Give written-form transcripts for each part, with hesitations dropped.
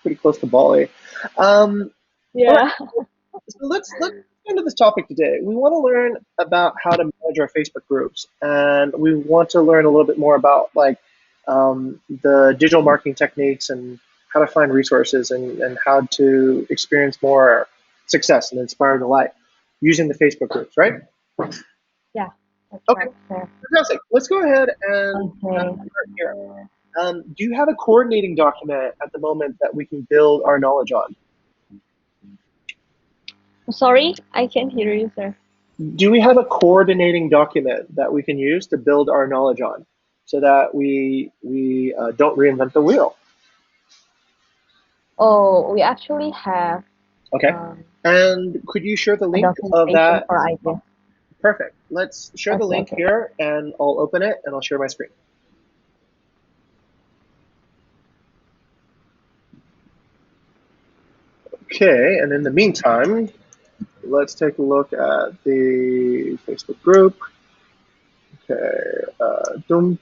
pretty close to Bali. All right, Yeah. so let's get into this topic today. We want to learn about how to manage our Facebook groups, and we want to learn a little bit more about the digital marketing techniques and how to find resources and how to experience more success and inspire delight using the Facebook groups, right? Yeah, that's Okay, right, sir. fantastic. Let's go ahead and Okay. start here. Do you have a coordinating document at the moment that we can build our knowledge on? Sorry, I can't hear you, sir. Do we have a coordinating document that we can use to build our knowledge on so that we don't reinvent the wheel? Oh, we actually have Okay. um, And could you share the a link of documentation that? for ideas. Perfect. Let's share the Okay, link okay. here and I'll open it and I'll share my screen. Okay. And in the meantime, let's take a look at the Facebook group. Okay. Dump,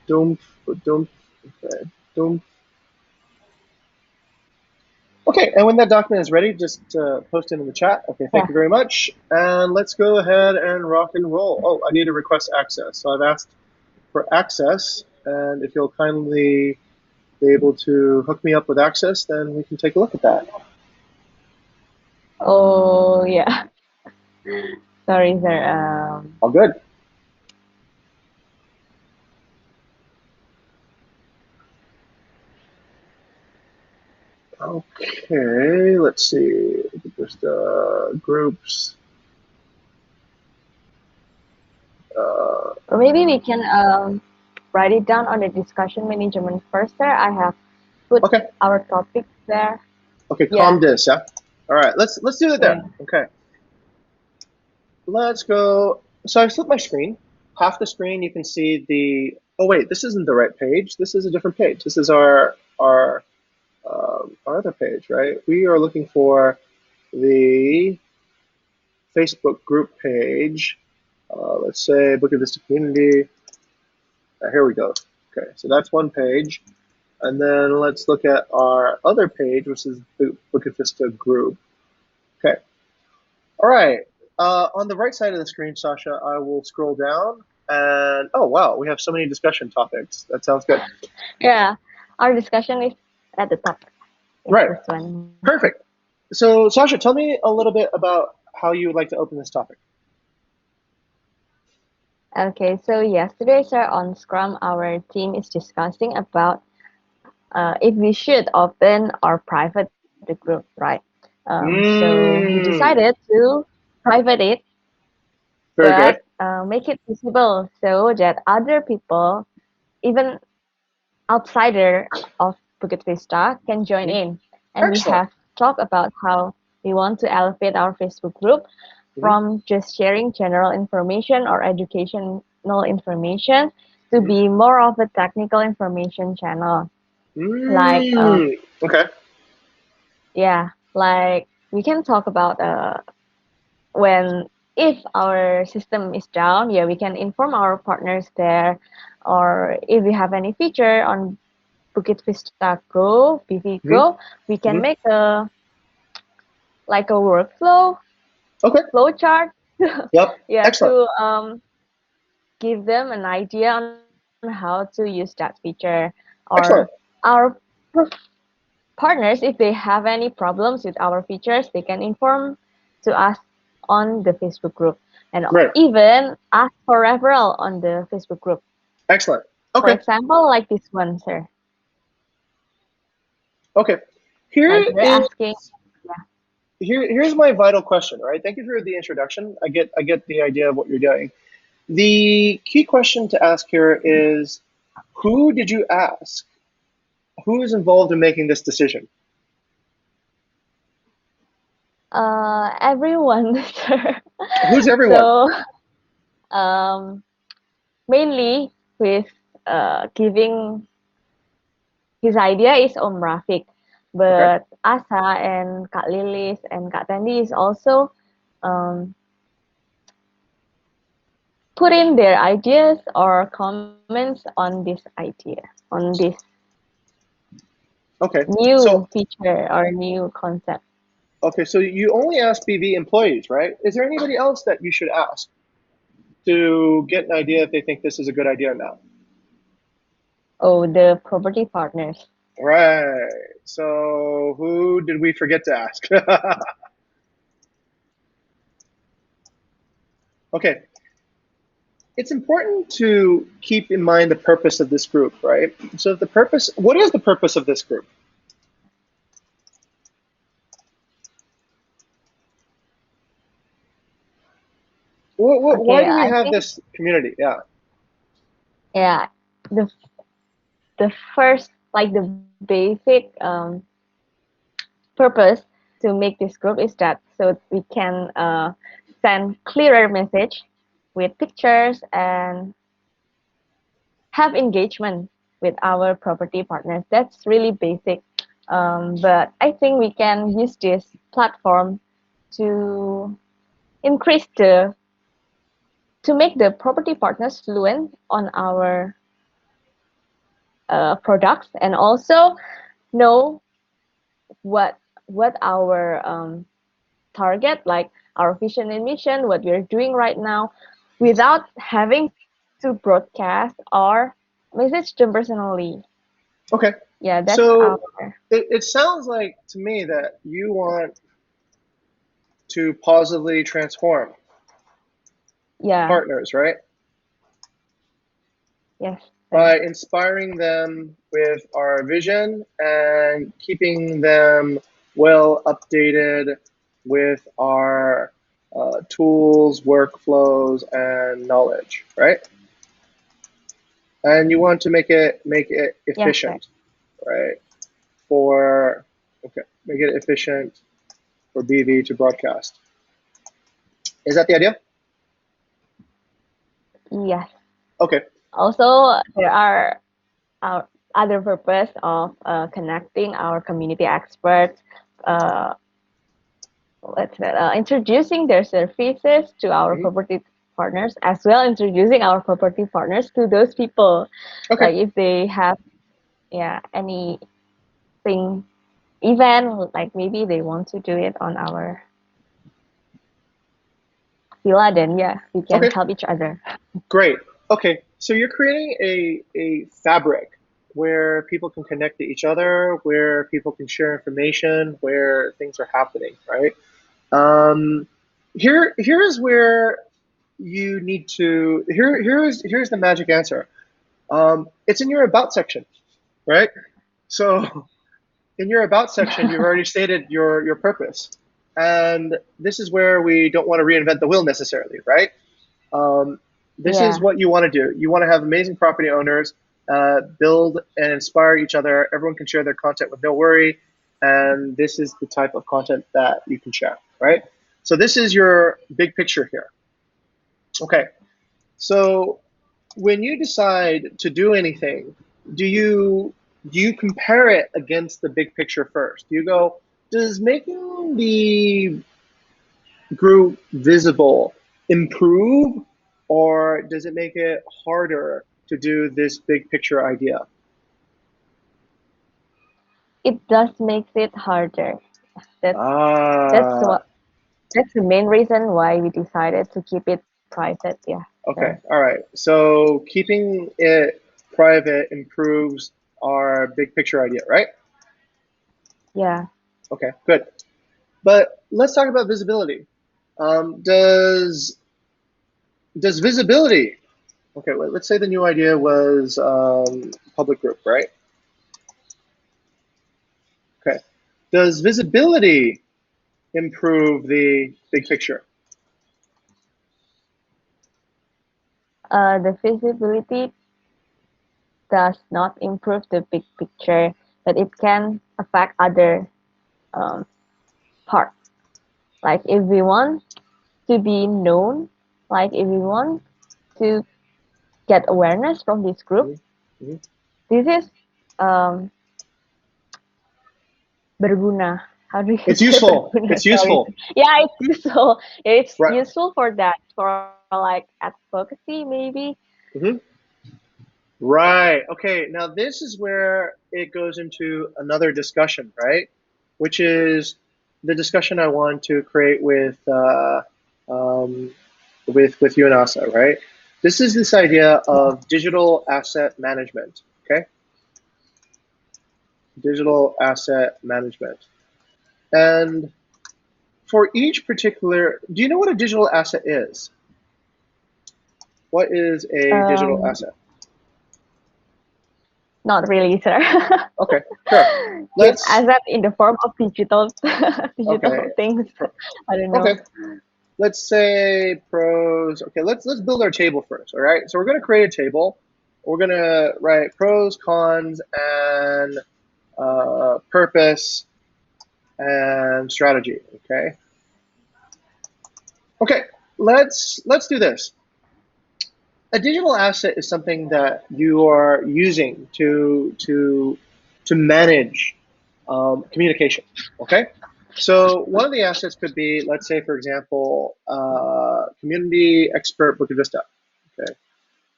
dump, dump. Okay. Dump. Okay, and when that document is ready, just post it in the chat. Okay, thank Yeah. you very much. And let's go ahead and rock and roll. Oh, I need to request access. So I've asked for access, and if you'll kindly be able to hook me up with access, then we can take a look at that. Oh, yeah. Sorry, sir. All good. Okay, let's see. Just groups. Uh, Or maybe we can write it down on the discussion management first, sir. I have put okay, our topics there. okay, calm Yeah. this, yeah. All right, let's do it Okay. there. Okay, let's go. So I flipped my screen. Half the screen you can see the. Oh wait, this isn't the right page. This is a different page. This is our other page, right? We are looking for the Facebook group page. Let's say Bukit Vista Community. Here we go. Okay, so that's one page. And then let's look at our other page, which is the Bukit Vista group. Okay. All right. On the right side of the screen, Sasha, I will scroll down. And oh, wow, we have so many discussion topics. That sounds good. Yeah. Our discussion is at the top. It's Right. this one. Perfect. So, Sasha, tell me a little bit about how you would like to open this topic. Okay, so yesterday, sir, on Scrum, our team is discussing about if we should open or private the group, right? So we decided Mm, to private it, very but good. make it visible so that other people, even outsider of Bukit Vista, can join Mhm. in. And we Excellent. have talked about how we want to elevate our Facebook group Mhm, from just sharing general information or educational information to mhm. be more of a technical information channel. Like, Okay. yeah, like we can talk about when if our system is down, yeah, we can inform our partners there, or if we have any feature on Bukit Vista Go, BV Mhm, Go, we can mhm. make a like a workflow Okay. flow chart, Yep. yeah, Excellent. to give them an idea on how to use that feature, or Excellent. our partners, if they have any problems with our features, they can inform to us on the Facebook group and Great. even ask for referral on the Facebook group. Excellent. For Okay. example, like this one, sir. Okay. Like Here they're is asking, yeah, here's my vital question, right? Thank you for the introduction. I get the idea of what you're doing. The key question to ask here is who did you ask? Who is involved in making this decision? everyone, sir. Who's everyone? So, um, mainly with giving his idea is Om Rafiq, Okay. but Asa and Kak Lilis and Kak Tandy is also um, put in their ideas or comments on this idea, on this. Okay. So new feature or new concept. okay, so you only ask BV employees, right? Is there anybody else that you should ask to get an idea if they think this is a good idea or not? Oh, the property partners. Right. So who did we forget to ask? Okay. It's important to keep in mind the purpose of this group, right? So the purpose, what is the purpose of this group? Why Okay, do we I have think this community? Yeah. yeah, the the first like the basic purpose to make this group is that so we can send clearer message with pictures and have engagement with our property partners. That's really basic. But I think we can use this platform to increase the to make the property partners fluent on our products and also know what our target, like our vision and mission, what we're doing right now, without having to broadcast or message them personally. Okay. Yeah, that's So our it sounds like to me that you want to positively transform yeah, partners, right? yes, sir. By inspiring them with our vision and keeping them well updated with our tools, workflows, and knowledge, right? And you want to make it Yes, sir. efficient, right? For okay, make it efficient for BV to broadcast. Is that the idea? Yes. Okay. Also, there are our other purpose of connecting our community experts, uh, let's say, introducing their services to our Mhm. property partners, as well introducing our property partners to those people. Okay. Like if they have yeah anything event, like maybe they want to do it on our villa, then yeah, we can Okay. help each other. Great. Okay. So you're creating a fabric where people can connect to each other, where people can share information, where things are happening, right? Um, here's where you need to here's the magic answer. It's in your about section, right? So in your about section, you've already stated your purpose, and this is where we don't want to reinvent the wheel necessarily, right? Um, this is Yeah, what you want to do. You want to have amazing property owners build and inspire each other. Everyone can share their content with no worry, and this is the type of content that you can share, right? So this is your big picture here. Okay, so when you decide to do anything, do you compare it against the big picture first? Do you go, does making the group visible improve, or does it make it harder to do this big picture idea? it does makes it harder. That's that's Ah, what that's the main reason why we decided to keep it private. Yeah, sir. okay, all right. So keeping it private improves our big picture idea, right? Yeah. Okay, good. But let's talk about visibility. Does visibility? Okay, let's say the new idea was public group, right? Okay. Does visibility improve the big picture? The visibility does not improve the big picture, but it can affect other um, parts. Like if we want to be known, like if we want to get awareness from this group, Mhm, mhm. this is um, berguna. How do you It's say useful. berguna? It's Sorry. useful. Yeah, it's useful. It's Right. useful for that, for like advocacy maybe. Mhm. Right. Okay. Now this is where it goes into another discussion, right? Which is the discussion I want to create um, with you and Asa, right? This is this idea of digital asset management. Okay, digital asset management, and for each particular, do you know what a digital asset is? What is a digital Um, asset? Not really, sir. Okay, sure. Just Let's asset in the form of digital okay, digital things. I don't okay. know. Let's say pros. Okay, let's build our table first. All right. So we're going to create a table. We're going to write pros, cons, and purpose and strategy. Okay. Okay. Let's do this. A digital asset is something that you are using to manage communication. Okay. So one of the assets could be, let's say, for example, community expert Bukit Vista. Okay.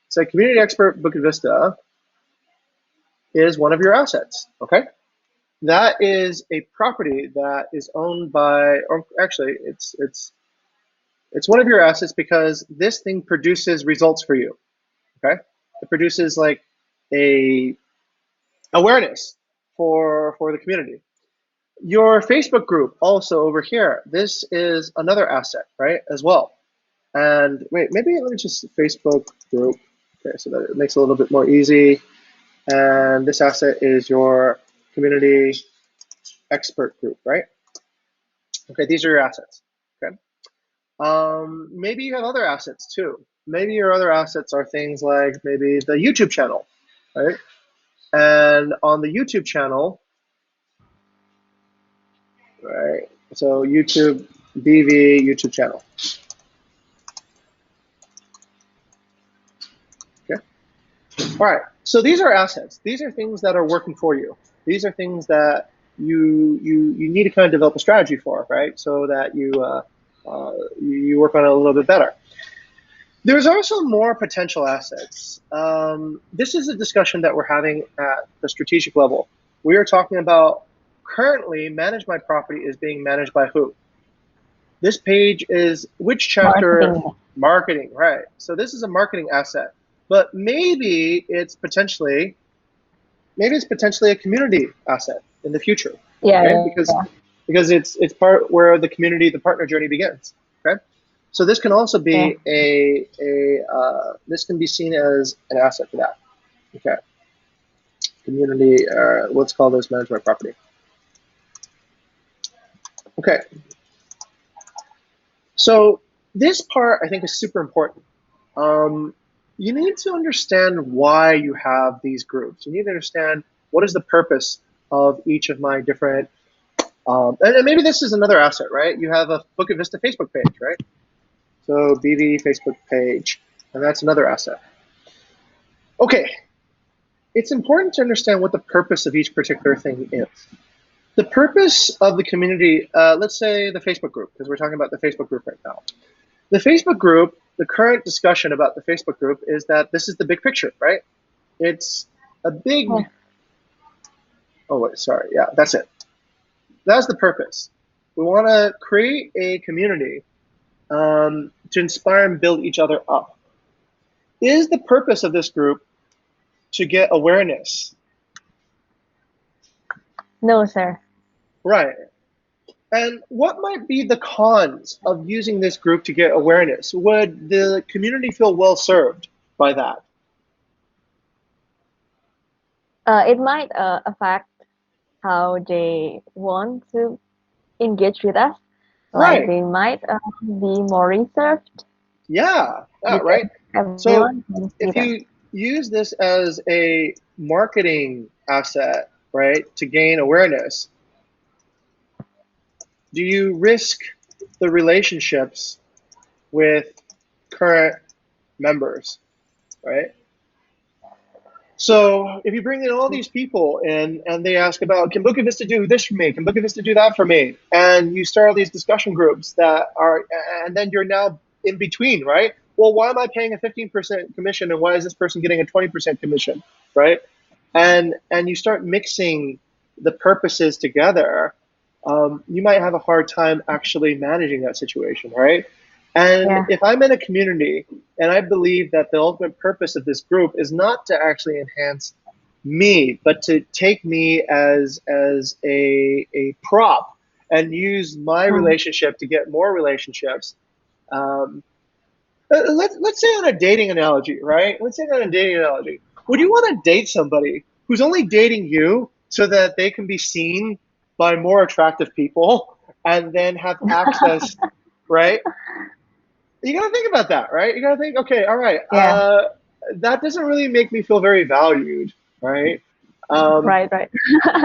So community expert Bukit Vista is one of your assets. Okay. That is a property that is owned by, or actually, it's one of your assets because this thing produces results for you. Okay. It produces like a awareness for the community. Your Facebook group also over here. This is another asset, right? As well. And wait, maybe let me just Facebook group. Okay, so that it makes it a little bit more easy. And this asset is your community expert group, right? Okay, these are your assets. Okay. Maybe you have other assets too. Maybe your other assets are things like maybe the YouTube channel, right? And on the YouTube channel, right? So YouTube BV YouTube channel. Okay. All right. So these are assets. These are things that are working for you. These are things that you need to kind of develop a strategy for, right? So that you work on it a little bit better. There's also more potential assets. This is a discussion that we're having at the strategic level. We are talking about currently manage my property is being managed by who? This page is which chapter? Marketing. Marketing, right? So this is a marketing asset, but maybe it's potentially a community asset in the future, Yeah, okay? yeah, yeah. Because it's part where the community, the partner journey begins, okay? So this can also Yeah. be this can be seen as an asset for that, okay? Community, let's call this management property, okay? So this part I think is super important. Um, you need to understand why you have these groups. You need to understand what is the purpose of each of my different. And maybe this is another asset, right? You have a Bukit Vista Facebook page, right? So BV Facebook page, and that's another asset. Okay, it's important to understand what the purpose of each particular thing is. The purpose of the community, let's say the Facebook group, because we're talking about the Facebook group right now. The Facebook group, the current discussion about the Facebook group is that this is the big picture, right? It's a Yeah. big, oh, wait, sorry. Yeah, that's it. That's the purpose. We want to create a community to inspire and build each other up. Is the purpose of this group to get awareness? No, sir. Right. And what might be the cons of using this group to get awareness? Would the community feel well served by that? It might affect how they want to engage with us. Like Right. they might be more reserved Yeah. Yeah, right. because everyone So can see if them. you use this as a marketing asset, right, to gain awareness, do you risk the relationships with current members, right? So if you bring in all these people and they ask about, can Bukit Vista do this for me? Can Bukit Vista do that for me? And you start all these discussion groups that are, and then you're now in between, right? Well, why am I paying a 15% commission and why is this person getting a 20% commission, right? and you start mixing the purposes together, you might have a hard time actually managing that situation, right? And Yeah. if I'm in a community and I believe that the ultimate purpose of this group is not to actually enhance me, but to take me as a prop and use my Mm. relationship to get more relationships. Um, let's say on a dating analogy, right? Let's say on a dating analogy. Would you want to date somebody who's only dating you so that they can be seen by more attractive people and then have access, right? You got to think about that, right? You got to think, okay, all right, Yeah. that doesn't really make me feel very valued, right? Um, Right, right.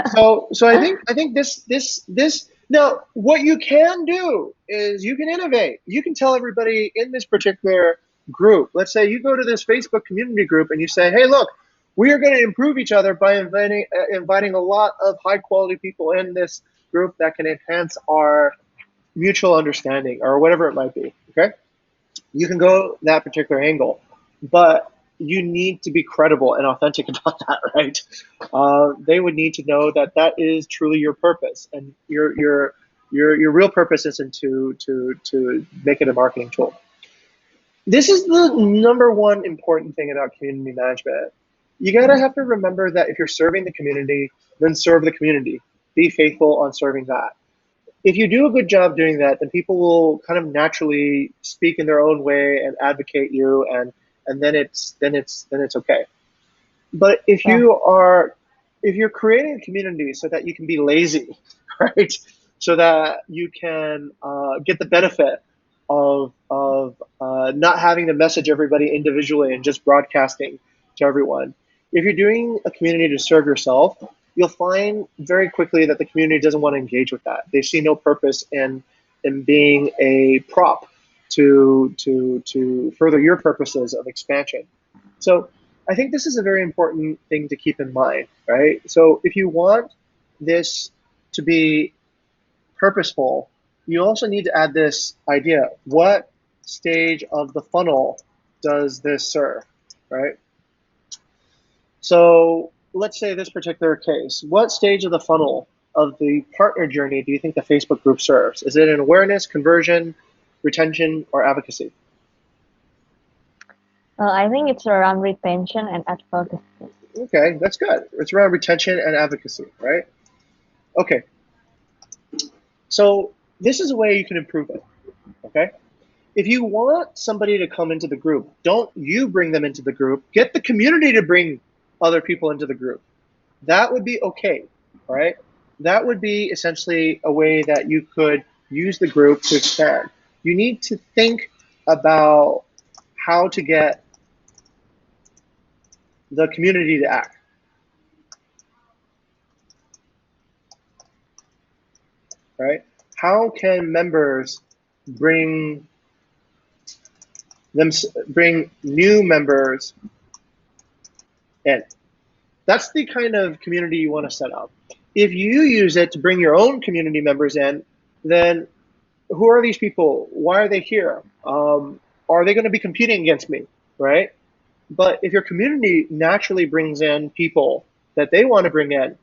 so I think this now what you can do is you can innovate. You can tell everybody in this particular group. Let's say you go to this Facebook community group and you say, "Hey, look, we are going to improve each other by inviting a lot of high quality people in this group that can enhance our mutual understanding or whatever it might be." Okay, you can go that particular angle, but you need to be credible and authentic about that, right? They would need to know that that is truly your purpose, and your real purpose isn't to make it a marketing tool. This is the number one important thing about community management. You gotta have to remember that if you're serving the community, then serve the community. Be faithful on serving that. If you do a good job doing that, then people will kind of naturally speak in their own way and advocate you, and then it's okay. But Yeah. if you're creating a community so that you can be lazy, right? So that you can get the benefit of not having to message everybody individually and just broadcasting to everyone. If you're doing a community to serve yourself, you'll find very quickly that the community doesn't want to engage with that. They see no purpose in being a prop to further your purposes of expansion. So I think this is a very important thing to keep in mind, right? So if you want this to be purposeful, you also need to add this idea. What stage of the funnel does this serve, right? So let's say this particular case. What stage of the funnel of the partner journey do you think the Facebook group serves? Is it an awareness, conversion, retention, or advocacy? Well, I think it's around retention and advocacy. Okay, that's good. It's around retention and advocacy, right? Okay, so this is a way you can improve it. Okay, if you want somebody to come into the group, don't you bring them into the group. Get the community to bring other people into the group. That would be okay, right? That would be essentially a way that you could use the group to expand. You need to think about how to get the community to act, right? How can members bring them bring new members in? That's the kind of community you want to set up. If you use it to bring your own community members in, then who are these people? Why are they here? Are they going to be competing against me? Right? But if your community naturally brings in people that they want to bring in,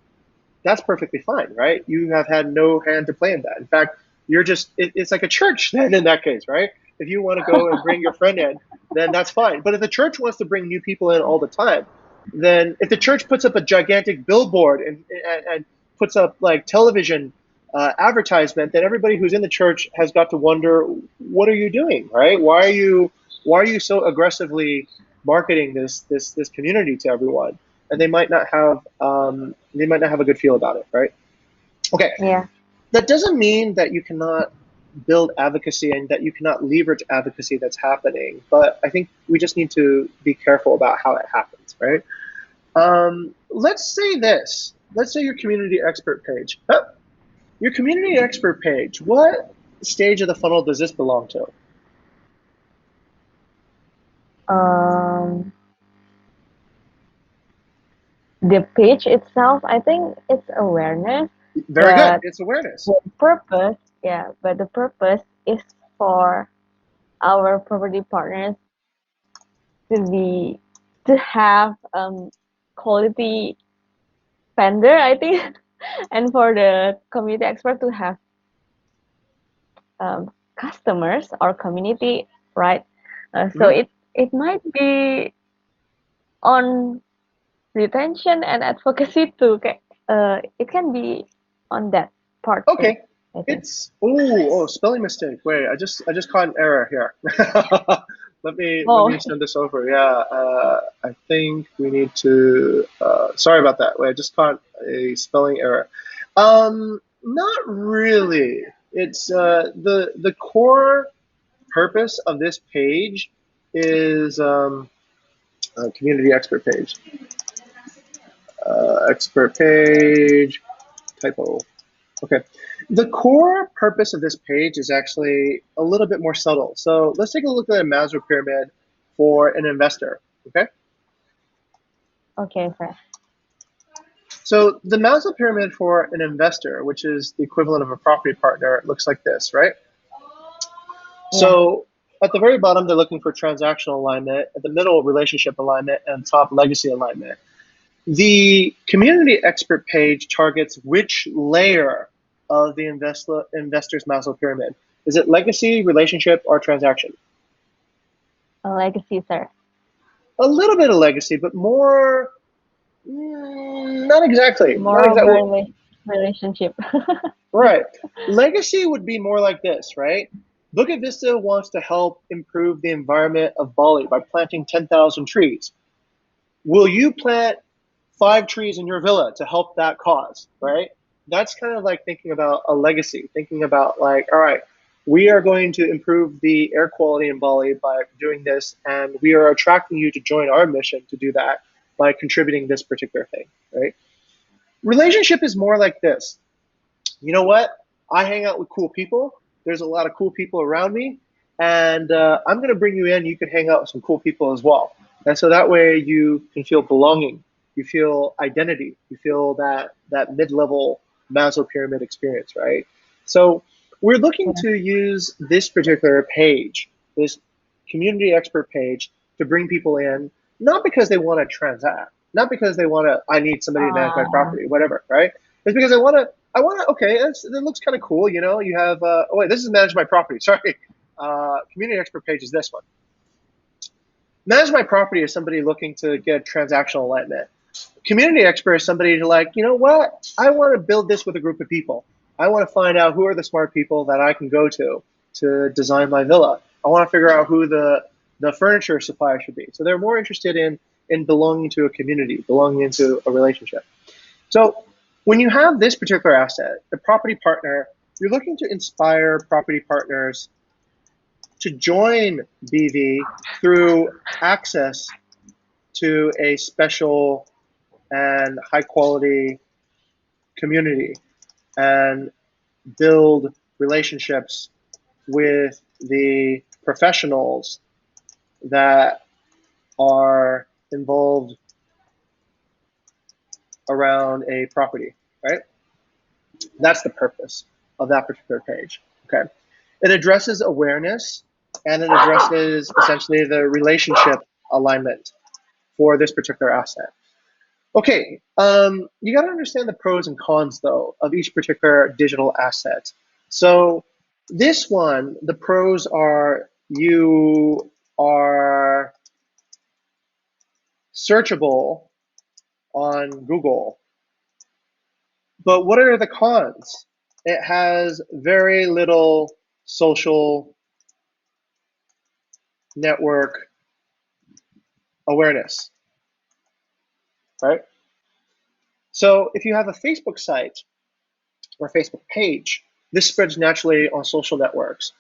that's perfectly fine, right? You have had no hand to play in that. In fact, it's like a church then in that case, right? If you want to go and bring your friend in, then that's fine. But if the church wants to bring new people in all the time, then if the church puts up a gigantic billboard and puts up like television advertisement, then everybody who's in the church has got to wonder, what are you doing, right? Why are you so aggressively marketing this community to everyone? And they might not have a good feel about it, right? Okay, Yeah. that doesn't mean that you cannot build advocacy and that you cannot leverage advocacy that's happening, but I think we just need to be careful about how it happens, right? Let's say this. Let's say your community expert page. Your community expert page. What stage of the funnel does this belong to? Um, the page itself, I think it's awareness, Very good. but It's awareness. the purpose, yeah, but the purpose is for our property partners to be to have quality. vendor, I think, and for the community expert to have customers or community, right? So Mhm. it might be on retention and advocacy too. It can be on that part too, Okay. I think. It's spelling mistake. Wait, I just caught an error here. Let me Oh, send this over. Yeah, I think we need to. Sorry about that. Wait, I just caught a spelling error. Not really. It's the core purpose of this page is community expert page. Expert page typo. Okay. The core purpose of this page is actually a little bit more subtle. So let's take a look at a Maslow pyramid for an investor. Okay. okay, sir. So the Maslow pyramid for an investor, which is the equivalent of a property partner, looks like this, right? Yeah. So at the very bottom, they're looking for transactional alignment. At the middle, relationship alignment, and top, legacy alignment. The community expert page targets which layer of the investor's Maslow pyramid. Is it legacy, relationship, or transaction? A legacy, sir. A little bit of legacy, but more, not exactly. Not More of exactly. relationship. Right. Legacy would be more like this, right? Bukit Vista wants to help improve the environment of Bali by planting 10,000 trees. Will you plant 5 trees in your villa to help that cause, right? That's kind of like thinking about a legacy, thinking about like, all right, we are going to improve the air quality in Bali by doing this, and we are attracting you to join our mission to do that by contributing this particular thing, right? Relationship is more like this. You know what? I hang out with cool people. There's a lot of cool people around me, and I'm going to bring you in. You can hang out with some cool people as well, and so that way you can feel belonging, you feel identity, you feel that mid-level Maslow pyramid experience, right? So we're looking Yeah. to use this particular page, this community expert page, to bring people in, not because they want to transact, not because they want to. I need somebody to manage my Uh, property, whatever, right? It's because I want to. Okay, that looks kind of cool. You know, you have, oh wait, this is manage my property. Sorry. Community expert page is this one. Manage my property is somebody looking to get transactional alignment. Community expert is somebody to like, you know what? I want to build this with a group of people. I want to find out who are the smart people that I can go to design my villa. I want to figure out who the furniture supplier should be. So they're more interested in belonging to a community, belonging into a relationship. So when you have this particular asset, the property partner, you're looking to inspire property partners to join BV through access to a special and high quality community and build relationships with the professionals that are involved around a property, right? That's the purpose of that particular page. Okay. It addresses awareness and it addresses essentially the relationship alignment for this particular asset. Okay, you got to understand the pros and cons though of each particular digital asset. So this one, the pros are you are searchable on Google. But what are the cons? It has very little social network awareness, right? So if you have a Facebook site or Facebook page, this spreads naturally on social networks.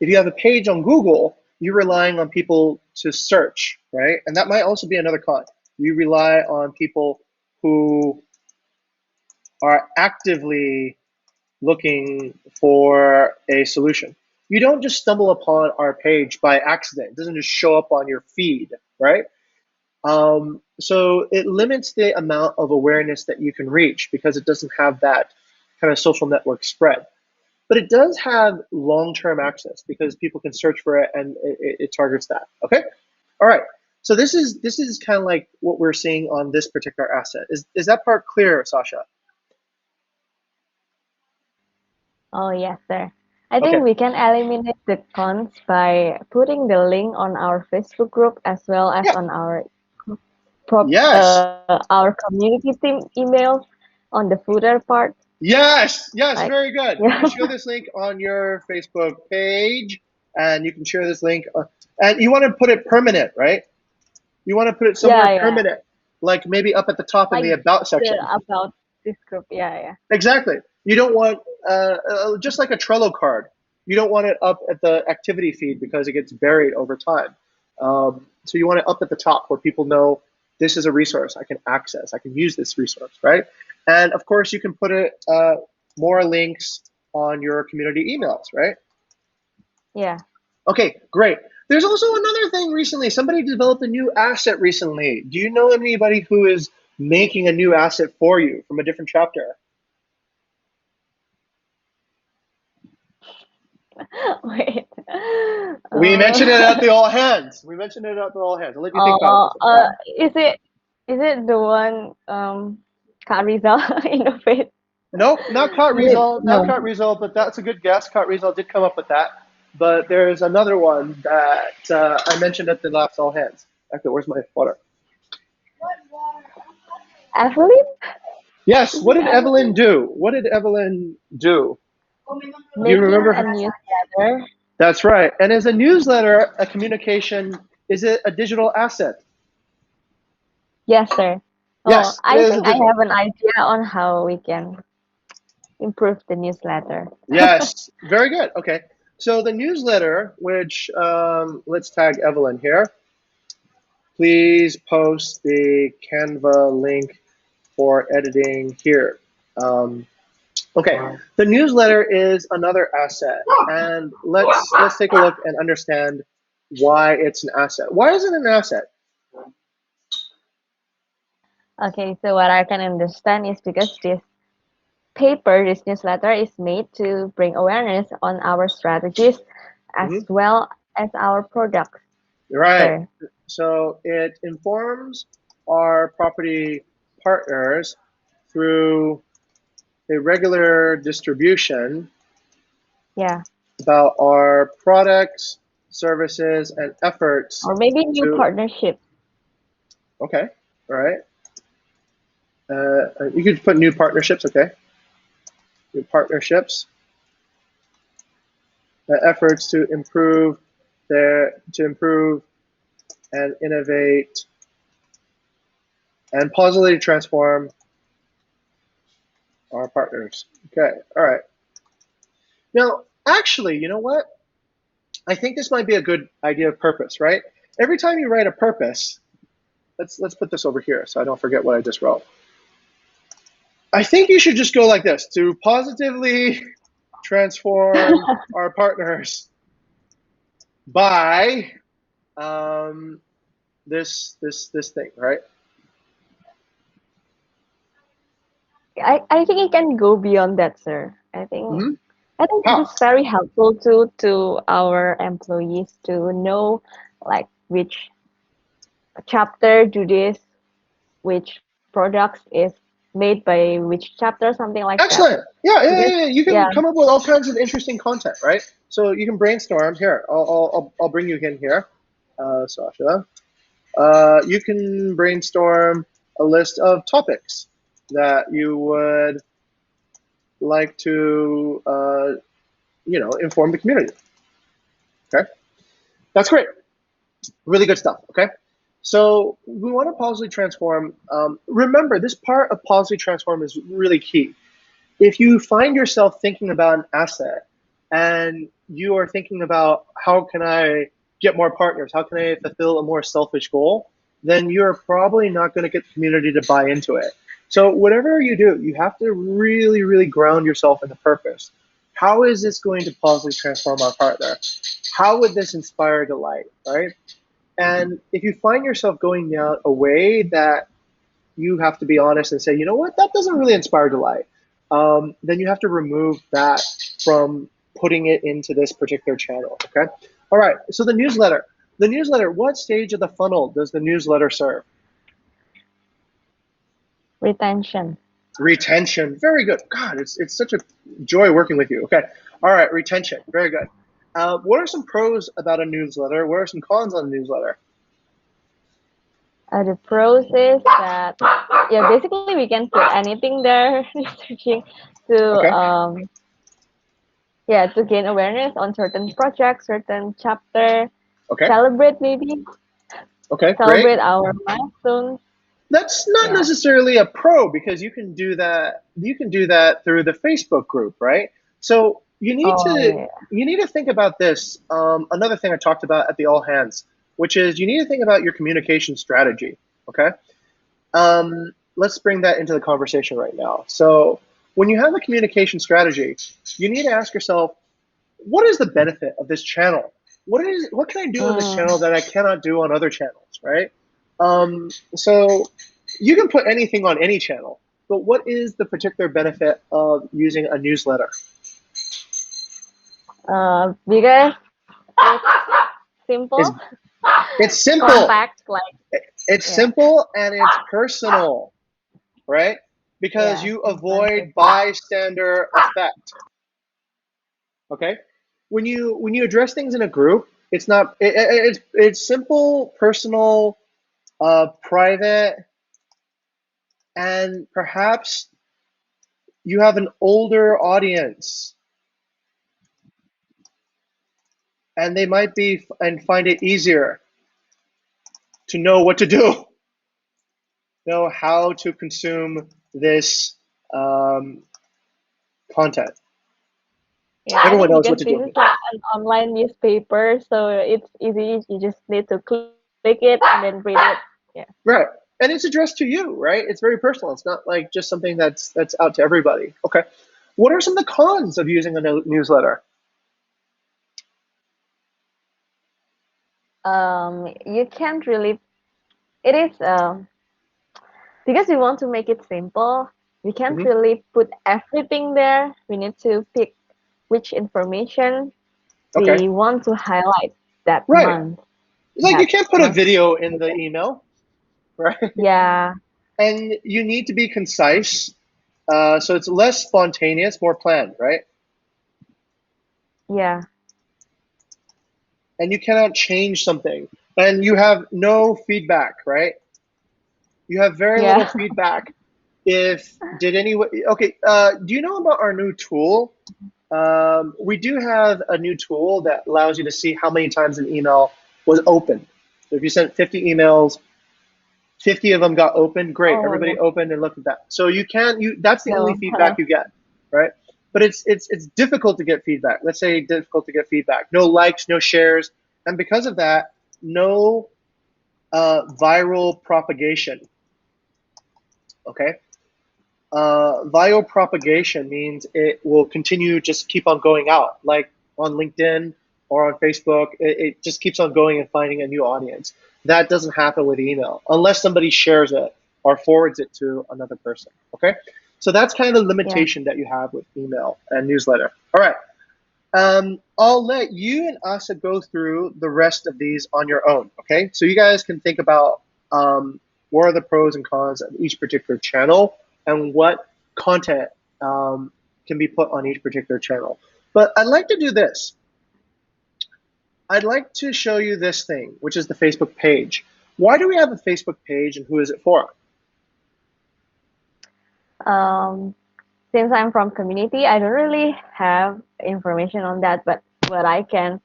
If you have a page on Google, you're relying on people to search, right? And that might also be another con. You rely on people who are actively looking for a solution. You don't just stumble upon our page by accident. It doesn't just show up on your feed, right? So it limits the amount of awareness that you can reach because it doesn't have that kind of social network spread. But it does have long-term access because people can search for it and it targets that. Okay, all right. So this is kind of like what we're seeing on this particular asset. Is that part clear, Sasha? Oh, yes, sir. I think Okay. we can eliminate the cons by putting the link on our Facebook group as well as Yeah. on our Yes. our community team emails on the footer part. Yes. Yes. Like, Very good. You yeah, can share this link on your Facebook page, and you can share this link. And you want to put it permanent, right? You want to put it somewhere yeah, yeah. permanent, like maybe up at the top in Like the about the section. about this group. Yeah, yeah. Exactly. You don't want just like a Trello card. You don't want it up at the activity feed because it gets buried over time. So you want it up at the top where people know this is a resource I can access. I can use this resource, right? And of course, you can put it more links on your community emails, right? Yeah. Okay, great. There's also another thing recently. Somebody developed a new asset recently. Do you know anybody who is making a new asset for you from a different chapter? Wait. We mentioned it at Uh, the all hands. We mentioned it at the all hands. I'll let you think about it for some time. is it the one Kak Rizal innovate? Nope, not Caught Is it Result, not no? Caught Result, but that's a good guess. Caught Result did come up with that. But there's another one that I mentioned at the last all hands. Actually, where's my water? Evelyn? Yes, Is what it did Evelyn Evelyn? do? What did Evelyn do? Do you Making remember a her? newsletter. That's right. And is a newsletter a communication? Is it a digital asset? Yes, sir. Oh, Yes, it I is a think I digital. have an idea on how we can improve the newsletter. Yes, very good. Okay, so the newsletter, which let's tag Evelyn here. Please post the Canva link for editing here. Um, okay, the newsletter is another asset, and let's take a look and understand why it's an asset. Why is it an asset? Okay, so what I can understand is because this newsletter is made to bring awareness on our strategies as Hmm. well as our products, Right. sir. So it informs our property partners through a regular distribution Yeah. about our products, services, and efforts Or maybe new to. partnerships. Okay, all right. You could put new partnerships. Okay, new partnerships, efforts to improve and innovate and positively transform our partners. Okay, all right. Now, actually, you know what? I think this might be a good idea of purpose, right? Every time you write a purpose, let's put this over here so I don't forget what I just wrote. I think you should just go like this: to positively transform our partners by this thing, right? I think it can go beyond that, sir. Mm-hmm. I think it How? is very helpful to our employees to know like which chapter do this, which products is made by which chapter, something like that. Excellent. Yeah, yeah, Because yeah, yeah. You yeah, can come up with all kinds of interesting content, right? So you can brainstorm. Here, I'll bring you in here, Sasha. You can brainstorm a list of topics that you would like to, inform the community. Okay, that's great. Really good stuff. Okay, so we want to positively transform. Remember, this part of positively transform is really key. If you find yourself thinking about an asset and you are thinking about how can I get more partners, how can I fulfill a more selfish goal, then you're probably not going to get the community to buy into it. So whatever you do, you have to really, really ground yourself in the purpose. How is this going to positively transform our partner? How would this inspire delight, right? And if you find yourself going down a way that you have to be honest and say, you know what, that doesn't really inspire delight. Then you have to remove that from putting it into this particular channel. Okay. All right. So the newsletter. The newsletter, what stage of the funnel does the newsletter serve? Retention. Retention. Very good. God, it's such a joy working with you. Okay. All right. Retention. Very good. What are some pros about a newsletter? What are some cons on a newsletter? The pros is that, yeah, basically we can put anything there, researching to, Okay. yeah, to gain awareness on certain projects, certain chapter, Okay. celebrate maybe, Okay. Great. celebrate our milestones. That's not Yeah. necessarily a pro because you can do that. You can do that through the Facebook group, right? So Oh, yeah. you need to think about this. Another thing I talked about at the all hands, which is you need to think about your communication strategy. Okay. Let's bring that into the conversation right now. So when you have a communication strategy, you need to ask yourself, what is the benefit of this channel? What can I do on this channel Mm, that I cannot do on other channels, right? So you can put anything on any channel, but what is the particular benefit of using a newsletter? because it's simple, It's it's simple. compact, like, It's yeah, simple and it's personal, right? Because yeah, you exactly. avoid bystander effect. Okay, when you address things in a group, it's not it's simple, personal, private, and perhaps you have an older audience and they might be and find it easier to know what to do, know how to consume this um, content. Yeah, I Everyone think knows what because to this do. is like an online newspaper, so it's easy. You just need to click it and then read it. Yeah. Right. And it's addressed to you, right? It's very personal. It's not like just something that's out to everybody. Okay. What are some of the cons of using a newsletter? You can't really. It is because we want to make it simple. We can't Hmm. really put everything there. We need to pick which information Okay. we want to highlight that Right. month. Like you That can't put a month. video in the email, right? Yeah. And you need to be concise. So it's less spontaneous, more planned, right? Yeah. And you cannot change something. And you have no feedback, right? You have very little Yeah. feedback. If did anyone okay, do you know about our new tool? We do have a new tool that allows you to see how many times an email was opened. So if you sent 50 emails, 50 of them got opened. Great, everybody Oh opened and looked at that. So you can you that's the only no. feedback you get, right? But it's difficult to get feedback. Let's say difficult to get feedback. No likes, no shares, and because of that, no viral propagation. Okay, viral propagation means it will continue, just keep on going out, like on LinkedIn or on Facebook. It just keeps on going and finding a new audience. That doesn't happen with email unless somebody shares it or forwards it to another person. Okay, so that's kind of the Yeah. limitation that you have with email and newsletter. All right, I'll let you and Asa go through the rest of these on your own. Okay, so you guys can think about what are the pros and cons of each particular channel and what content can be put on each particular channel. But I'd like to do this. I'd like to show you this thing, which is the Facebook page. Why do we have a Facebook page and who is it for? Um, since I'm from community, I don't really have information on that, but what I can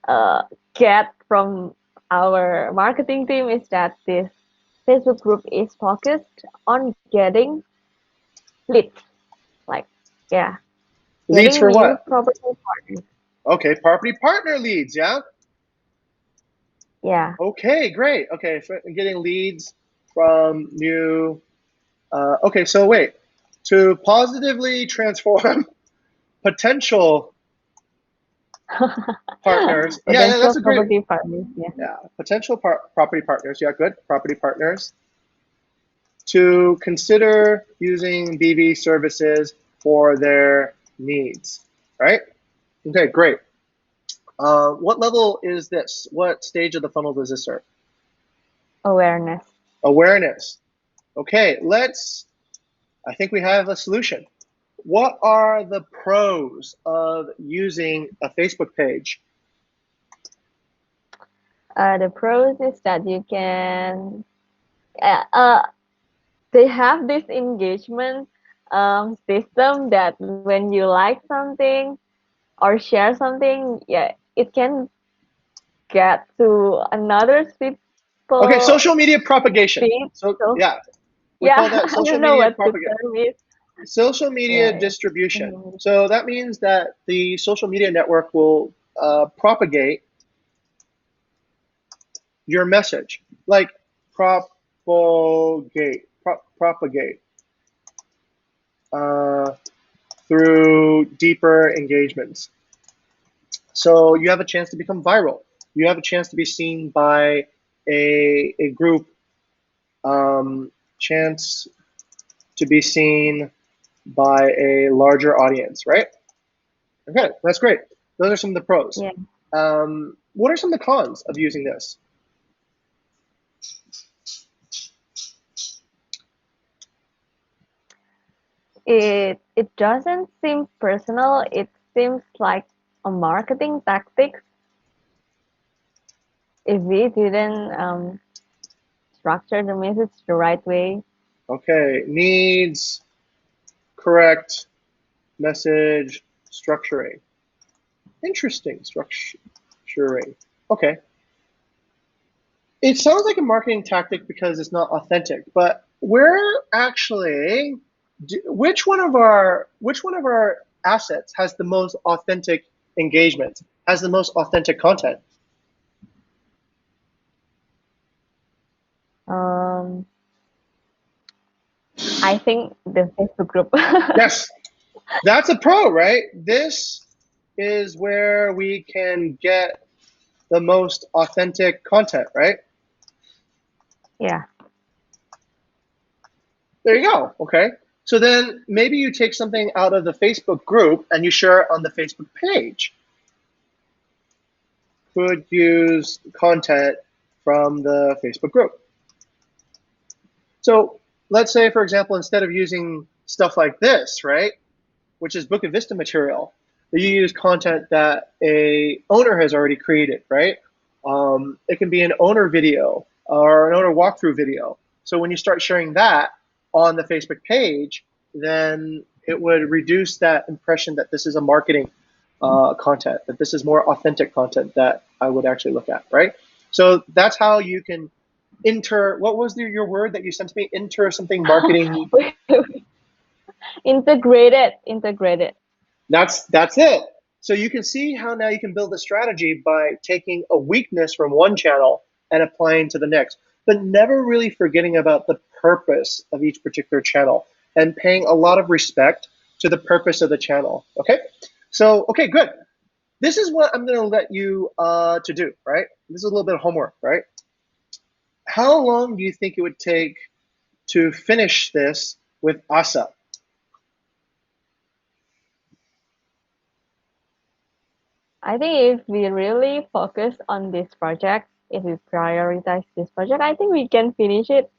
uh, get from our marketing team is that this Facebook group is focused on getting leads, like, yeah, Leads getting for new what? property partners. Okay, property partner leads, yeah? Yeah. Okay, great. Okay, so getting leads from new. Okay, so wait. To positively transform potential partners. Yeah, yeah, Potential that's a great. property partners. Yeah. Yeah, potential property partners. Yeah, good. Property partners to consider using BV services for their needs. Right? Okay, great. What level is this? What stage of the funnel does this serve? Awareness. Awareness. Okay, I think we have a solution. What are the pros of using a Facebook page? The pros is that you can uh, uh, they have this engagement system that when you like something or share something, yeah, it can get to another Okay, people social media propagation. feed. So So yeah, we call yeah, that I social don't know media what the propagation. term is. Social media Yeah, distribution. yeah. So that means that the social media network will propagate your message, like propagate uh, through deeper engagements. So you have a chance to become viral. You have a chance to be seen by a group, chance to be seen by a larger audience, right? Okay, that's great. Those are some of the pros. Yeah. What are some of the cons of using this? It doesn't seem personal. It seems like a marketing tactic if we didn't structure the message the right way. Okay, needs correct message structuring. Interesting structuring. Okay. It sounds like a marketing tactic because it's not authentic, but we're actually which one of our assets has the most authentic engagement, has the most authentic content? Um, I think the Facebook group. Yes, that's a pro, right? This is where we can get the most authentic content, right? Yeah. There you go. Okay. So then maybe you take something out of the Facebook group and you share it on the Facebook page. Could use content from the Facebook group. So let's say, for example, instead of using stuff like this, right, which is Bukit Vista material, that you use content that a owner has already created, right? It can be an owner video or an owner walkthrough video. So when you start sharing that on the Facebook page, then it would reduce that impression that this is a marketing content, that this is more authentic content that I would actually look at, right? So that's how you can what was your word that you sent to me? Inter something marketing. Integrated. That's it. So you can see how now you can build a strategy by taking a weakness from one channel and applying to the next, but never really forgetting about the purpose of each particular channel and paying a lot of respect to the purpose of the channel. Okay. So, okay, good. This is what I'm going to let you to do, right? This is a little bit of homework, right? How long do you think it would take to finish this with ASA? I think if we really focus on this project, if we prioritize this project, I think we can finish it.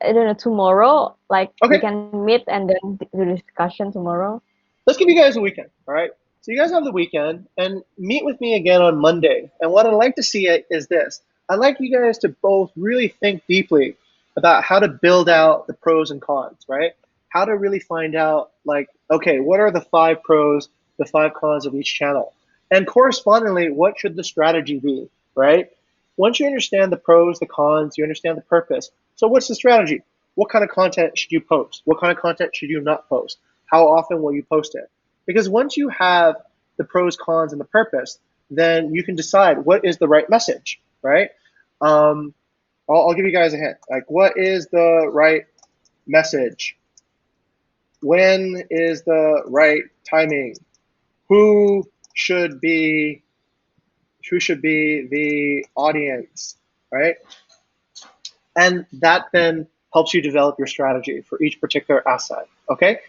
I don't know, tomorrow. Like we Okay, can meet and then do discussion tomorrow. let's give you guys a weekend, all right? So you guys have the weekend and meet with me again on Monday. And what I'd like to see is this. I'd like you guys to both really think deeply about how to build out the pros and cons, right? How to really find out, like, okay, what are the 5 pros, the 5 cons of each channel? And correspondingly, what should the strategy be, right? Once you understand the pros, the cons, you understand the purpose. So what's the strategy? What kind of content should you post? What kind of content should you not post? How often will you post it? Because once you have the pros, cons, and the purpose, then you can decide what is the right message, right? Um, I'll give you guys a hint. Like, what is the right message? When is the right timing? Who should be who should be the audience, right? And that then helps you develop your strategy for each particular asset. Okay.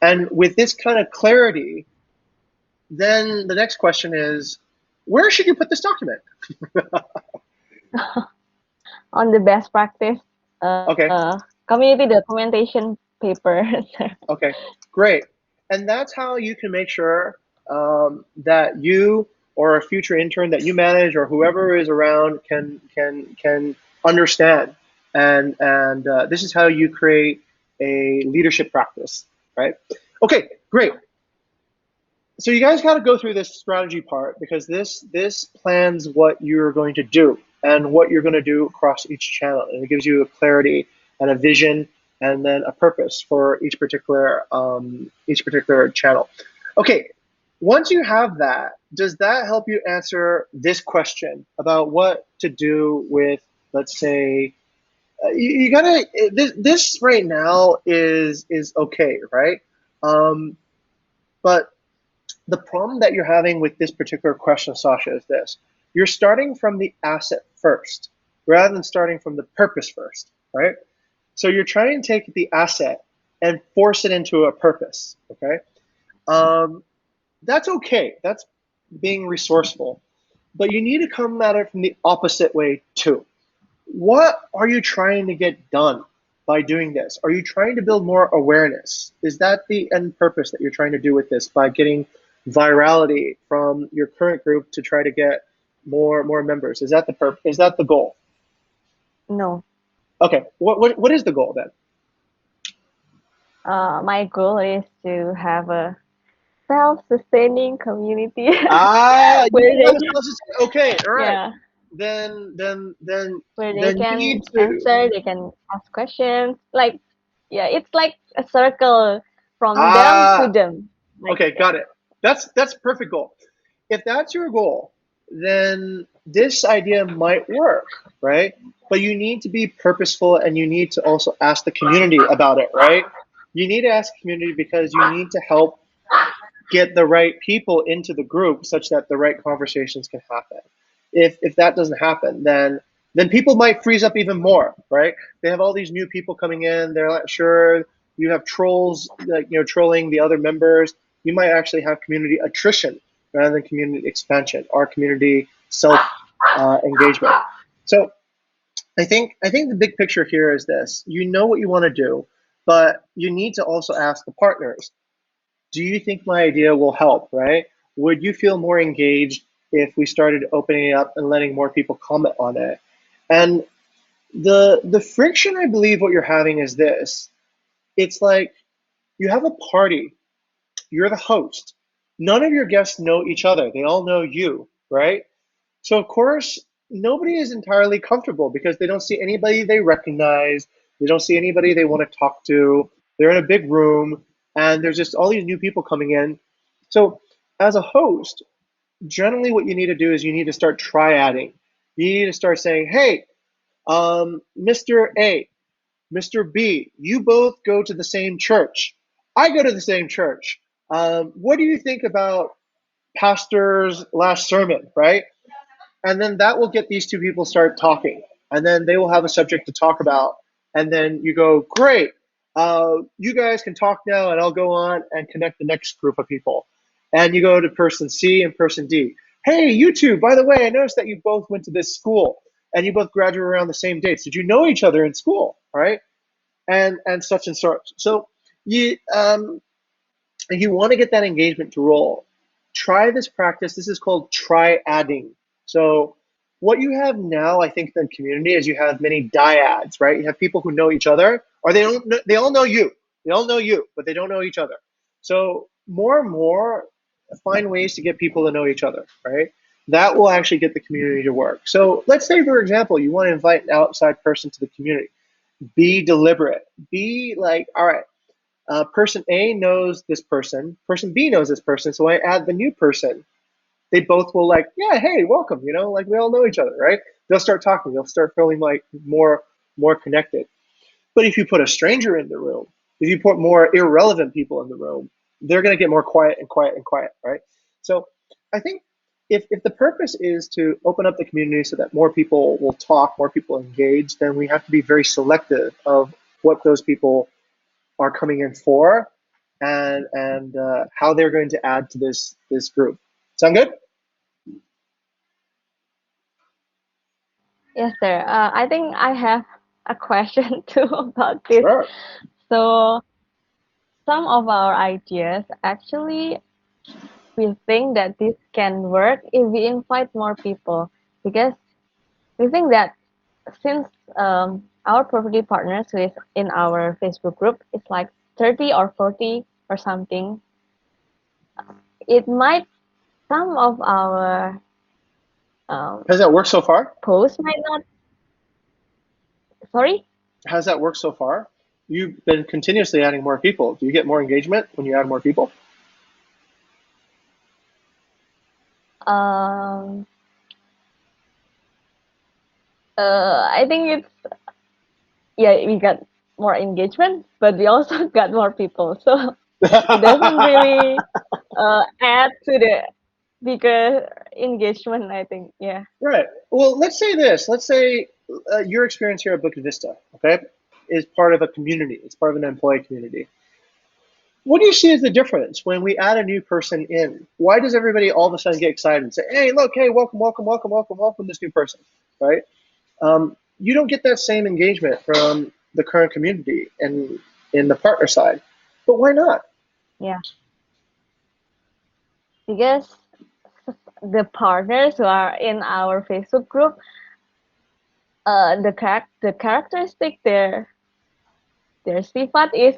And with this kind of clarity, then the next question is, where should you put this document? On the best practice Okay, community documentation paper. okay, great. And that's how you can make sure that you or a future intern that you manage or whoever is around can understand. And this is how you create a leadership practice, right? Okay, great. So you guys got to go through this strategy part because this plans what you're going to do and what you're going to do across each channel, and it gives you a clarity and a vision and then a purpose for each particular channel. Okay, once you have that, does that help you answer this question about what to do with, let's say, you gotta this right now is okay, right? Um, but the problem that you're having with this particular question, Sasha, is this. You're starting from the asset first rather than starting from the purpose first, right? So you're trying to take the asset and force it into a purpose, okay? Um, that's okay. That's being resourceful. But you need to come at it from the opposite way too. What are you trying to get done by doing this? Are you trying to build more awareness? Is that the end purpose that you're trying to do with this by getting virality from your current group to try to get more members? Is that is that the goal? No. Okay. What is the goal then? My goal is to have a self-sustaining community Ah, you where want to they have a self. Okay, all right. yeah, Then then then where they then you need can to. answer, they can ask questions. Like, yeah, it's like a circle from them to Ah, them. Like, okay, yeah, got it. That's perfect goal. If that's your goal, then this idea might work, right? But you need to be purposeful and you need to also ask the community about it, right? You need to ask the community because you need to help get the right people into the group such that the right conversations can happen. If that doesn't happen, then people might freeze up even more, right? They have all these new people coming in, they're not sure. You have trolls, like, trolling the other members. You might actually have community attrition rather than community expansion or community self engagement. So I think the big picture here is this: you know what you want to do, but you need to also ask the partners, do you think my idea will help, right? Would you feel more engaged if we started opening it up and letting more people comment on it? And the friction, I believe what you're having is this. It's like you have a party, you're the host. None of your guests know each other. They all know you, right? So of course, nobody is entirely comfortable because they don't see anybody they recognize. They don't see anybody they want to talk to. They're in a big room and there's just all these new people coming in. So as a host, generally what you need to do is you need to start triading. You need to start saying, hey, Mr. A, Mr. B, you both go to the same church. I go to the same church. What do you think about pastor's last sermon, right? And then that will get these two people start talking, and then they will have a subject to talk about, and then you go, great, you guys can talk now and I'll go on and connect the next group of people. And you go to person C and person D. Hey, you two, by the way, I noticed that you both went to this school and you both graduated around the same dates. Did you know each other in school, right? And such and such. So you if you want to get that engagement to roll, try this practice. This is called triading. So what you have now, I think, in the community is you have many dyads, right? You have people who know each other, or they don't. They all know you. They all know you, but they don't know each other. So more and more, find ways to get people to know each other, right? That will actually get the community to work. So let's say, for example, you want to invite an outside person to the community. Be deliberate. Be like, all right, person A knows this person B knows this person, so I add the new person. They both will like, yeah, hey, welcome, like we all know each other, right? They'll start talking, they'll start feeling like more connected. But if you put a stranger in the room, if you put more irrelevant people in the room, they're going to get more quiet and quiet and quiet, right? So I think if the purpose is to open up the community so that more people will talk, more people engage, then we have to be very selective of what those people are coming in for, and how they're going to add to this group. Sound good? Yes, sir. I think I have a question too about this. Sure. So, some of our ideas actually we think that this can work if we invite more people because we think that since our property partners who is in our Facebook group is like 30 or 40 or something, it might some of our um, Has that worked so far? posts might not. Sorry. How's that worked so far? You've been continuously adding more people. Do you get more engagement when you add more people? Um, I think it's yeah we got more engagement, but we also got more people, so it doesn't really add to the bigger engagement. I think yeah. Right. Well, let's say this. Let's say your experience here at Bukit Vista, okay, is part of a community. It's part of an employee community. What do you see as the difference when we add a new person in? Why does everybody all of a sudden get excited and say, "Hey, look, hey, welcome, welcome, welcome, welcome, welcome, this new person," right? You don't get that same engagement from the current community and in the partner side. But why not? Yeah, because the partners who are in our Facebook group, the characteristic their sifat is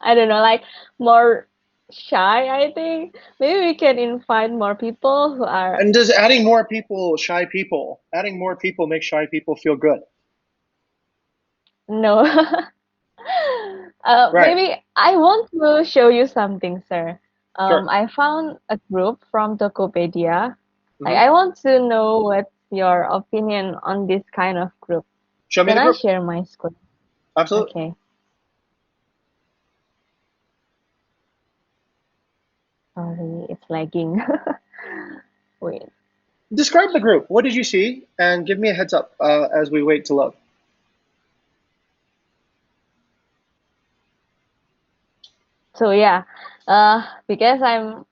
I don't know, like more shy. I think maybe we can invite more people who are And does adding more people, shy people, adding more people make shy people feel good? no. Right. Maybe I want to show you something, sir. Sure. I found a group from Tokopedia. Like, Hmm. I want to know what's your opinion on this kind of group. Show me Can the I group. share my screen? Absolutely. Okay. Sorry, it's lagging. Wait. Describe the group. What did you see? And give me a heads up as we wait to load. So yeah, because I'm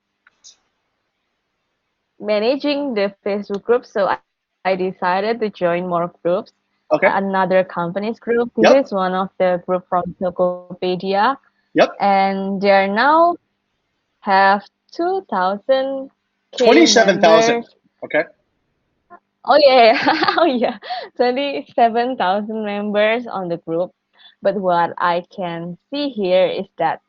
managing the Facebook group, so I decided to join more groups. Okay. Another company's group. This is Yep. one of the group from Tokopedia, Yep. and they are now have 2,000K 27,000. members. Okay. Oh yeah, oh yeah, 27,000 members on the group. But what I can see here is that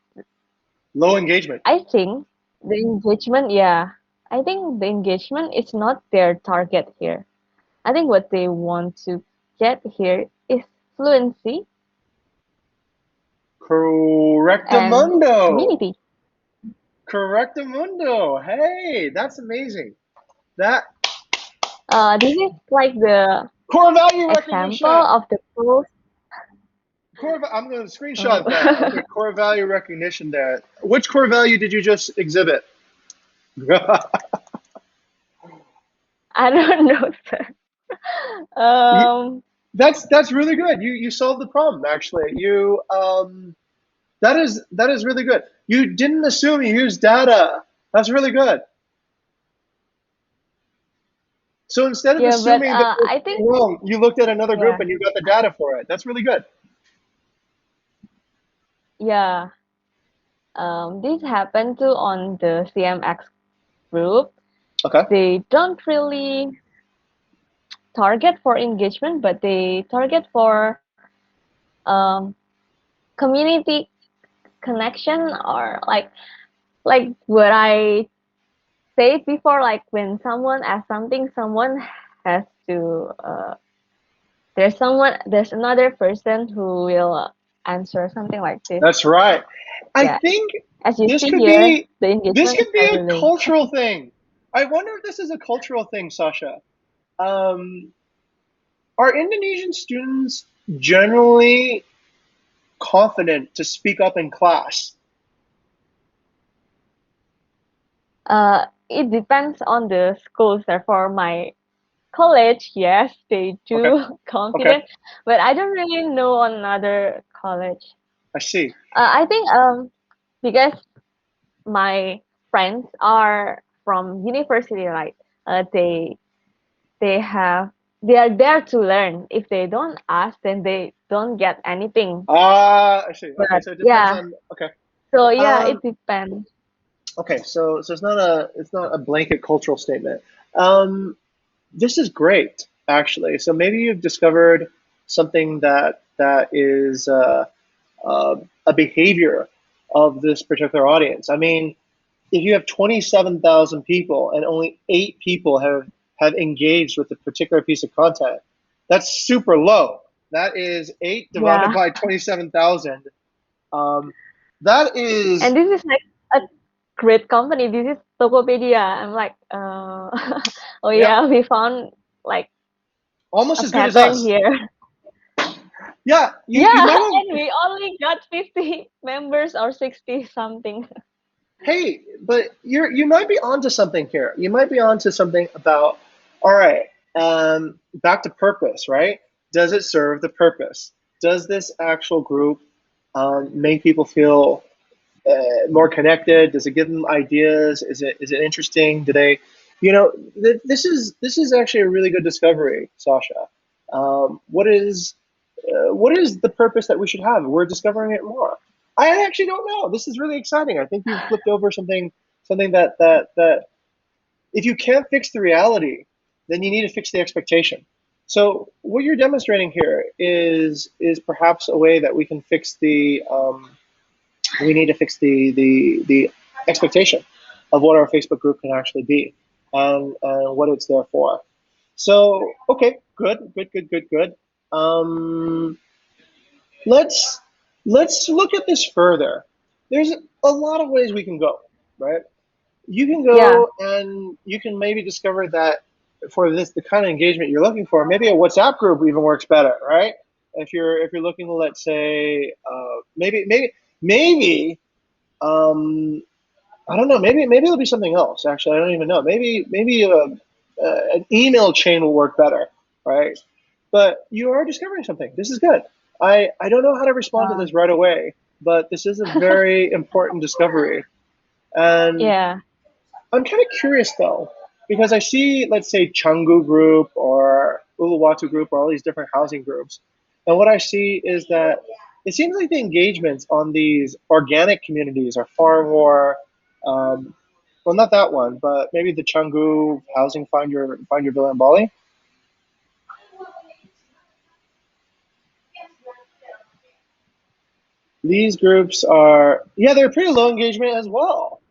Low engagement. I think the engagement, yeah, I think the engagement is not their target here. I think what they want to get here is fluency and Correctamundo. community. Correctamundo. Hey, that's amazing. That This is like the core value example recognition. of the post. I'm going to Oh, screenshot that. Okay, core value recognition there. Which core value did you just exhibit? I don't know, sir. You- Um, that's really good. You solved the problem actually. You that is really good. You didn't assume you used data. That's really good. So instead of yeah, but assuming that it was I think wrong, you looked at another group yeah, and you got the data for it. That's really good. yeah. This happened too on the CMX group. Okay. They don't really target for engagement, but they target for um, community connection or like what I said before. Like when someone asks something, someone has to there's another person who will answer something like this. That's right. I Yeah, think as you this see could here, be the this engagement is could be very a low. cultural thing. I wonder if this is a cultural thing, Sasha. Um, are Indonesian students generally confident to speak up in class? It depends on the schools. Therefore, my college, yes, they Okay. do Okay. confident, but I don't really know another college. I see. I think because my friends are from university, right? They they have they are there to learn. If they don't ask, then they don't get anything. Ah, I see. Okay, But so it depends yeah, on. Okay. so yeah, Um, it depends. okay, so it's not a blanket cultural statement. Um, this is great, actually. So maybe you've discovered something that is a behavior of this particular audience. I mean, if you have 27,000 people and only 8 people have engaged with a particular piece of content, that's super low. That is 8 divided Yeah, by 27,000. Um, that and is this is like a great company. This is Tokopedia. I'm like, oh yeah, yeah, we found like almost a as good as pattern us. here. Yeah, you Yeah, might have. and we only got 50 members or 60 something. Hey, but you might be onto something here. You might be onto something about, all right, back to purpose, right? Does it serve the purpose? Does this actual group make people feel more connected? Does it give them ideas? Is it interesting? Do they, this is actually a really good discovery, Sasha. What is the purpose that we should have? We're discovering it more. I actually don't know. This is really exciting. I think you've flipped over something that if you can't fix the reality, then you need to fix the expectation. So what you're demonstrating here is perhaps a way that we need to fix the expectation of what our Facebook group can actually be and what it's there for. So okay, good, good, good, good, good. Um, let's let's look at this further. There's a lot of ways we can go, right? You can Yeah, go and you can maybe discover that for this the kind of engagement you're looking for, maybe a WhatsApp group even works better, right? If you're looking, let's say, maybe um, I don't know. Maybe it'll be something else. Actually, I don't even know. Maybe an email chain will work better, right? But you are discovering something. This is good. I don't know how to respond to uh, this right away, but this is a very important discovery. And yeah, I'm kind of curious though, because I see, let's say, Changu group or Uluwatu group or all these different housing groups, and what I see is that it seems like the engagements on these organic communities are far more, um, well, not that one, but maybe the Changu housing find your villa in Bali. These groups are, yeah, they're pretty low engagement as well.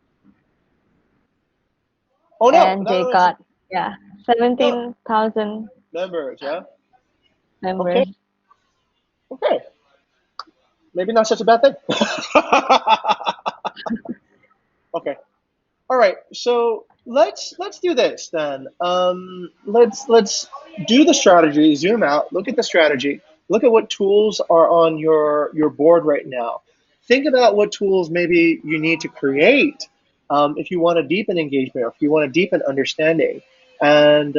Oh no, and that they was got yeah no 17,000 members. Yeah. Okay. members. Okay. Maybe not such a bad thing. Okay. All right. So let's do this then. Let's do the strategy. Zoom out. Look at the strategy. Look at what tools are on your board right now. Think about what tools maybe you need to create if you want to deepen engagement or if you want to deepen understanding, and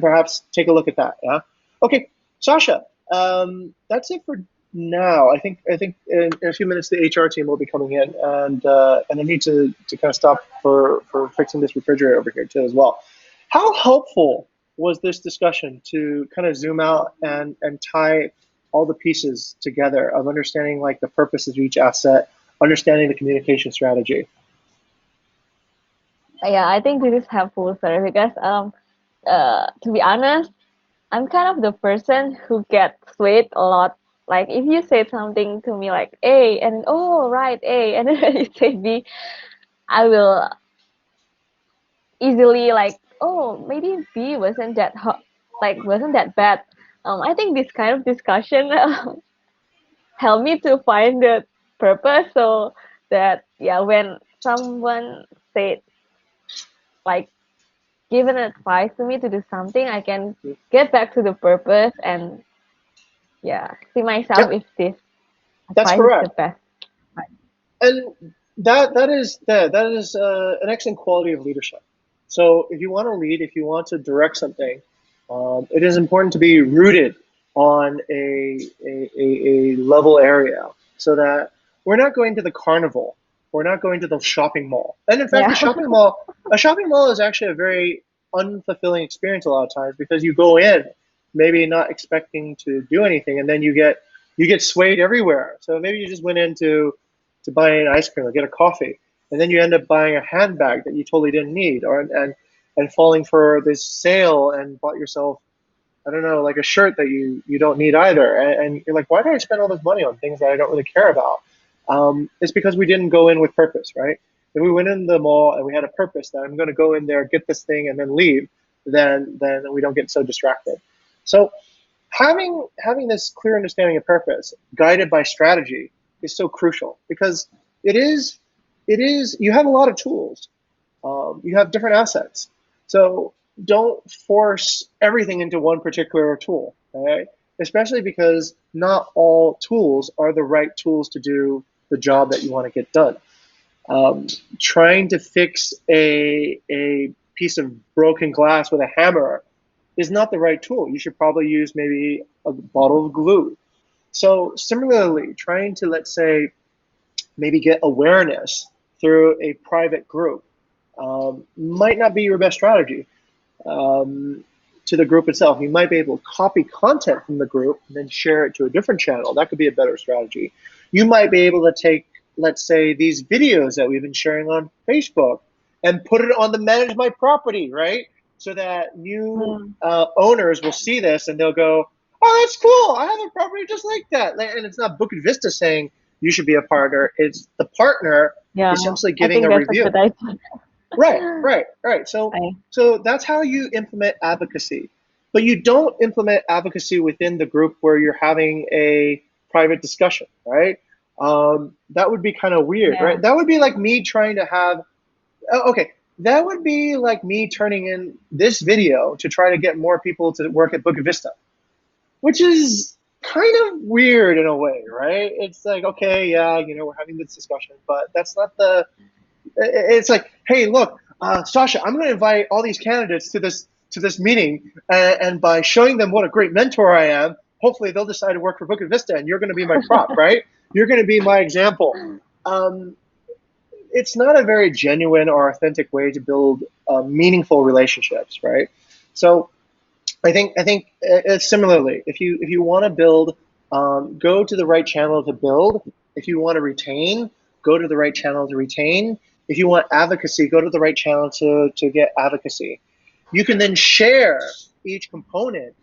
perhaps take a look at that. Yeah. Okay, Sasha. That's it for now. I think in a few minutes the HR team will be coming in, and I need to kind of stop for fixing this refrigerator over here too as well. How helpful was this discussion to kind of zoom out and tie all the pieces together of understanding like the purpose of each asset, understanding the communication strategy? Yeah, I think this is helpful, sir, because to be honest, I'm kind of the person who gets swayed a lot. Like if you say something to me like A and oh right A and then you say B, I will easily like oh maybe B wasn't that like wasn't that bad. I think this kind of discussion help me to find the purpose so that yeah when someone said like given advice to me to do something, I can get back to the purpose and yeah see myself Yep, if this that's advice is the correct. best. And that is an excellent quality of leadership. So if you want to lead, if you want to direct something, it is important to be rooted on a level area so that we're not going to the carnival, we're not going to the shopping mall. And in fact, Yeah. a shopping mall is actually a very unfulfilling experience a lot of times because you go in maybe not expecting to do anything, and then you get swayed everywhere. So maybe you just went in to buy an ice cream or get a coffee, and then you end up buying a handbag that you totally didn't need, or and falling for this sale and bought yourself, I don't know, like a shirt that you don't need either, and you're like, why did I spend all this money on things that I don't really care about? It's because we didn't go in with purpose, right? If we went in the mall and we had a purpose that I'm going to go in there, get this thing, and then leave, then we don't get so distracted. So having this clear understanding of purpose, guided by strategy, is so crucial because it is you have a lot of tools, you have different assets. So don't force everything into one particular tool, right? Especially because not all tools are the right tools to do the job that you want to get done. Trying to fix a piece of broken glass with a hammer is not the right tool. You should probably use maybe a bottle of glue. So similarly, trying to, let's say, maybe get awareness through a private group might not be your best strategy to the group itself. You might be able to copy content from the group and then share it to a different channel. That could be a better strategy. You might be able to take, let's say, these videos that we've been sharing on Facebook and put it on the Manage My Property, right? So that new Mm. owners will see this and they'll go, oh, that's cool. I have a property just like that. And it's not Bukit Vista saying you should be a partner. It's the partner Yeah, essentially I giving think a that's a review. good idea. Right, right, right. So, I, so that's how you implement advocacy. But you don't implement advocacy within the group where you're having a private discussion, right? That would be kind of weird, yeah. right? That would be like me trying to have, okay, that would be like me turning in this video to try to get more people to work at Book Vista, which is kind of weird in a way, right? It's like, okay, yeah, we're having this discussion, but that's not the, it's like, hey, look, Sasha, I'm going to invite all these candidates to this meeting, and by showing them what a great mentor I am, hopefully they'll decide to work for Book Vista, and you're going to be my prop, right? You're going to be my example. Um, it's not a very genuine or authentic way to build meaningful relationships, right? So I think similarly, if you want to build, go to the right channel to build. If you want to retain, go to the right channel to retain. If you want advocacy, go to the right channel to get advocacy. You can then share each component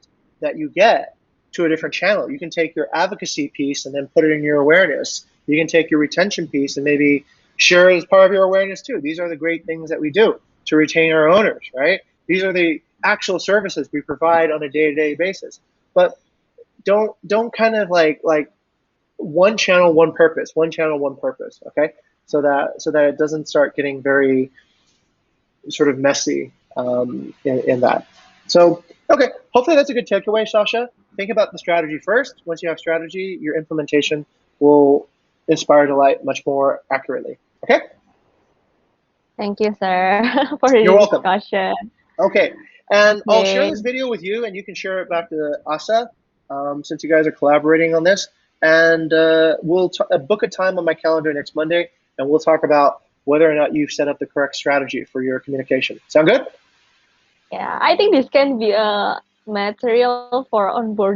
that you get to a different channel. You can take your advocacy piece and then put it in your awareness. You can take your retention piece and maybe share it as part of your awareness too. These are the great things that we do to retain our owners, right? These are the actual services we provide on a day-to-day basis. But don't kind of like one channel, one purpose, one channel, one purpose. Okay, so that it doesn't start getting very sort of messy in that. So okay, hopefully that's a good takeaway, Sasha. Think about the strategy first. Once you have strategy, your implementation will inspire delight much more accurately. Okay, Thank you, sir, for the you're welcome. discussion. Okay, and I'll share Okay. this video with you, and you can share it back to Asa, since you guys are collaborating on this. And we'll book a time on my calendar next Monday, and we'll talk about whether or not you've set up the correct strategy for your communication. Sound good? Yeah, I think this can be a material for onboarding